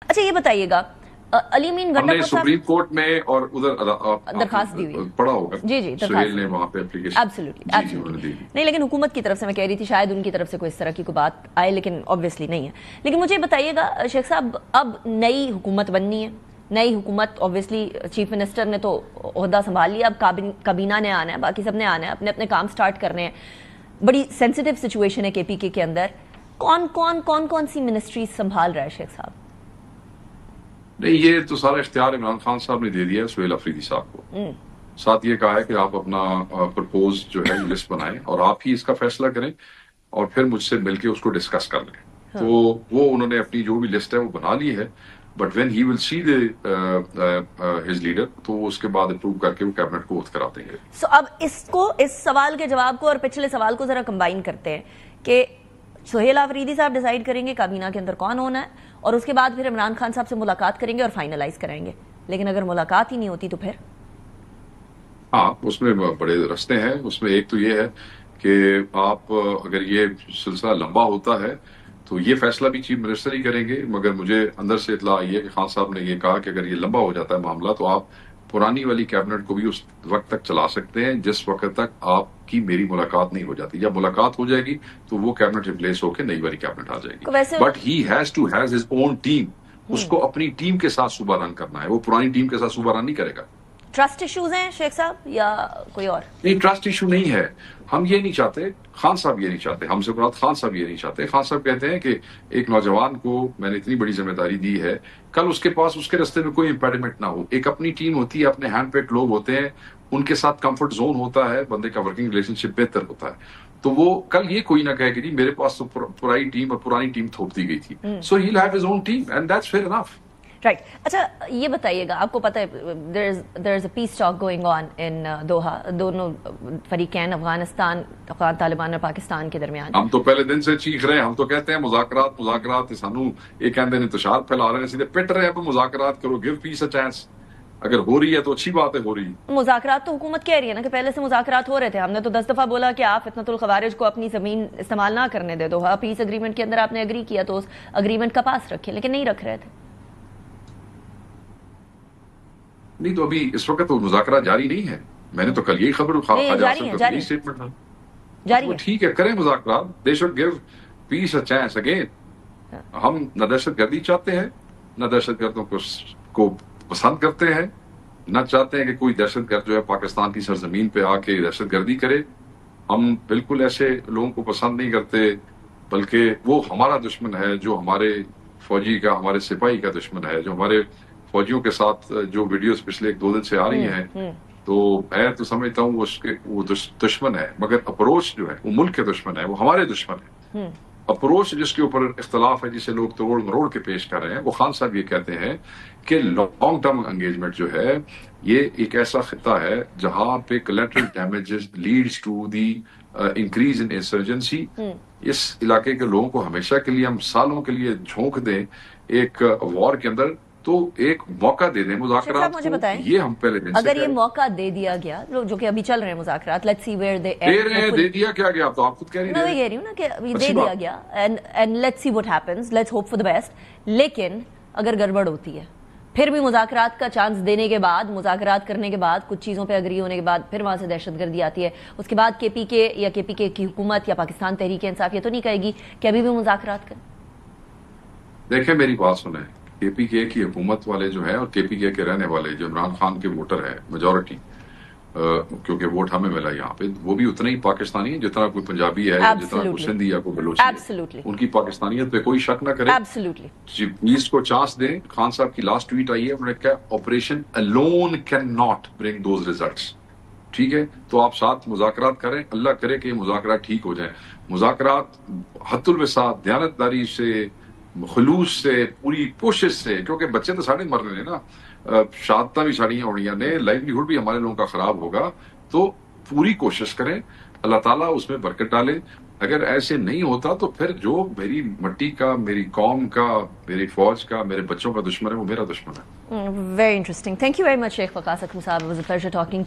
اچھا یہ بتائیے گا علی امین گنڈا کو سپریم کورٹ میں اور ادھر درخواست دی ہوئی پڑھا ہوگا جی سہیل نے وہاں پہ اپلیکیشن ایبسلیوٹلی نہیں، لیکن حکومت کی طرف سے میں کہہ رہی تھی شاید ان کی طرف سے کوئی اس طرح کی کوئی بات آئے، لیکن obviously نہیں ہے. لیکن مجھے بتائیے گا شیخ صاحب، اب نئی حکومت بننی ہے، نئی حکومت obviously چیف منسٹر نے تو عہدہ سنبھال لیا، اب کابینہ نے آنا ہے، باقی سب نے آنا ہے، اپنے اپنے کام سٹارٹ کرنے ہیں. بڑی سینسیٹیو سچویشن ہے KPK کے اندر. کون سی منسٹریز سنبھال رہا ہے شیخ صاحب؟ نہیں، یہ تو سارا اختیار عمران خان صاحب نے دے دیا ہے سہیل آفریدی صاحب کو. ساتھ یہ کہا ہے کہ آپ اپنا پرپوز جو ہے لسٹ بنائیں اور آپ ہی اس کا فیصلہ کریں اور پھر مجھ سے مل کے اس کو ڈسکس کر لیں. تو وہ انہوں نے اپنی جو بھی لسٹ ہے وہ بنا لی ہے، but when he will see his leader تو اس کے بعد اپروو کر کے وہ کیبنٹ کو کراتے دیں گے. سو اب اس سوال کے جواب کو اور پچھلے سوال کو ذرا کمبائن کرتے ہیں کہ سہیل آفریدی صاحب ڈیسائیڈ کریں گے کابینہ کے اندر کون ہونا ہے، اور اس کے بعد پھر عمران خان صاحب سے ملاقات کریں گے اور فائنلائز کریں گے. لیکن اگر ملاقات ہی نہیں ہوتی تو پھر ہاں اس میں بڑے رستے ہیں. اس میں ایک تو یہ ہے کہ آپ اگر یہ سلسلہ لمبا ہوتا ہے تو یہ فیصلہ بھی چیف منسٹر ہی کریں گے، مگر مجھے اندر سے اطلاع آئی ہے کہ خان صاحب نے یہ کہا کہ اگر یہ لمبا ہو جاتا ہے معاملہ تو آپ پرانی والی کیبنٹ کو بھی اس وقت تک چلا سکتے ہیں جس وقت تک آپ کی میری ملاقات نہیں ہو جاتی. جب ملاقات ہو جائے گی تو وہ کیبنٹ ریپلیس ہو کے نئی والی کیبنٹ آ جائے گی. But he has to has his own team. اس کو اپنی ٹیم کے ساتھ صوبہ رن کرنا ہے، وہ پرانی ٹیم کے ساتھ صوبہ رن نہیں کرے گا. ٹرسٹ ایشوز ہیں شیخ صاحب یا کوئی اور؟ نہیں، ٹرسٹ ایشو نہیں ہے. ہم یہ نہیں چاہتے، خان صاحب یہ نہیں چاہتے، ہم سے مراد خان صاحب یہ نہیں چاہتے. خان صاحب کہتے ہیں کہ ایک نوجوان کو میں نے اتنی بڑی ذمہ داری دی ہے، کل اس کے پاس اس کے راستے میں کوئی امپیڈمنٹ نہ ہو. ایک اپنی ٹیم ہوتی ہے، اپنے ہینڈ پیک لوگ ہوتے ہیں، ان کے ساتھ کمفرٹ زون ہوتا ہے، بندے کا ورکنگ ریلیشن شپ بہتر ہوتا ہے. تو وہ کل یہ کوئی نہ کہے کہ جی میرے پاس تو پرانی ٹیم اور پرانی ٹیم تھوپ دی گئی تھی. So he will have his own team and that's fair enough. Right. اچھا یہ بتائیے گا، آپ کو پتہ ہے there is a peace talk going on in Doha, دونوں فریقین افغان طالبان اور پاکستان کے درمیان. ہم تو پہلے دن سے چیخ رہے ہیں، ہم تو کہتے ہیں مذاکرات سانو یہ کہتے ہیں انتشار پھیلا رہے ہیں، سیدھے پٹ رہے ہیں مذاکرات کرو، give peace a chance. اگر ہو رہی ہے تو اچھی بات ہے، ہو رہی ہے. مذاکرات تو حکومت کہہ رہی ہے نا کہ پہلے سے مذاکرات ہو رہے تھے. ہم نے تو 10 دفعہ بولا کہ آپ فتنۃ الخوارج کو اپنی زمین استعمال نہ کرنے دے دو. پیس اگریمنٹ کے اندر آپ نے اگری کیا تو اس اگریمنٹ کا پاس رکھے، لیکن نہیں رکھ رہے تھے. نہیں تو ابھی اس وقت تو مذاکرات جاری نہیں ہے. میں نے تو کل یہی خبر ٹھیک ہے کریں مذاکرات. They should give peace a chance again. ہم نہ دہشت گردی چاہتے ہیں، نہ دہشت گردوں کو پسند کرتے ہیں، نہ چاہتے ہیں کہ کوئی دہشت گرد جو ہے پاکستان کی سرزمین پہ آ کے دہشت گردی کرے. ہم بالکل ایسے لوگوں کو پسند نہیں کرتے، بلکہ وہ ہمارا دشمن ہے جو ہمارے فوجی کا، ہمارے سپاہی کا دشمن ہے، جو ہمارے فوجیوں کے ساتھ جو ویڈیوز پچھلے 1-2 دن سے آ رہی ہیں. تو میں تو سمجھتا ہوں وہ دشمن ہے، مگر اپروچ جو ہے وہ ملک کے دشمن ہے، وہ ہمارے دشمن ہے. اپروچ جس کے اوپر اختلاف ہے، جسے لوگ توڑ مروڑ کے پیش کر رہے ہیں، وہ خان صاحب یہ کہتے ہیں کہ لانگ ٹرم انگیجمنٹ جو ہے یہ ایک ایسا خطہ ہے جہاں پہ collateral damages leads to the increase in insurgency. اس علاقے کے لوگوں کو ہمیشہ کے لیے، ہم سالوں کے لیے جھونک دیں ایک وار کے اندر، تو ایک موقع دے دیں مذاکرات کو. یہ ہم پہلے دن سے اگر یہ موقع دے دیا گیا، جو کہ ابھی چل رہے ہیں مذاکرات، لیٹس سی ویئر دے دے دیا کیا گیا. تو آپ خود کہہ رہی ہیں، میں کہہ رہی ہوں نا کہ دے دیا گیا and let's see what happens, let's hope for the best. لیکن اگر گڑبڑ ہوتی ہے پھر بھی مذاکرات کا چانس دینے کے بعد، مذاکرات کرنے کے بعد، کچھ چیزوں پہ اگری ہونے کے بعد پھر وہاں سے دہشت گردی آتی ہے، اس کے بعد KPK یا KPK کی حکومت یا پاکستان تحریک انصاف یہ تو نہیں کہے گی کہ ابھی بھی مذاکرات کریں. دیکھیں میری بات سنیں، KPK کی حکومت والے جو ہیں اور KPK کے رہنے والے جو عمران خان کے ووٹر ہیں میجورٹی، کیونکہ ووٹ ہمیں ملا یہاں پہ، وہ بھی اتنا ہی پاکستانی ہے جتنا کوئی پنجابی ہے، جتنا کوئی سندھی یا کوئی بلوچی ہے. ان کی پاکستانیت پہ کوئی شک نہ کرے. پولیس کو چانس دیں. خان صاحب کی لاسٹ ٹویٹ آئی ہے، انہوں نے کہا operation alone cannot bring those results. ٹھیک ہے، تو آپ ساتھ مذاکرات کریں، اللہ کرے کہ یہ مذاکرات ٹھیک ہو جائیں. مذاکرات حد الوسعت، دیانتداری سے، خلوص سے، پوری کوشش سے، کیونکہ بچے تو ساڑھے مر رہے ہیں نا، شہادتیں بھی ساڑی ہونی نے، لائیولیہڈ بھی ہمارے لوگوں کا خراب ہوگا. تو پوری کوشش کریں، اللہ تعالیٰ اس میں برکت ڈالے. اگر ایسے نہیں ہوتا تو پھر جو میری مٹی کا، میری قوم کا، میری فوج کا، میرے بچوں کا دشمن ہے وہ میرا دشمن ہے. Very interesting. Thank you very much شیخ وقاص حکم صاحب. It was a pleasure talking.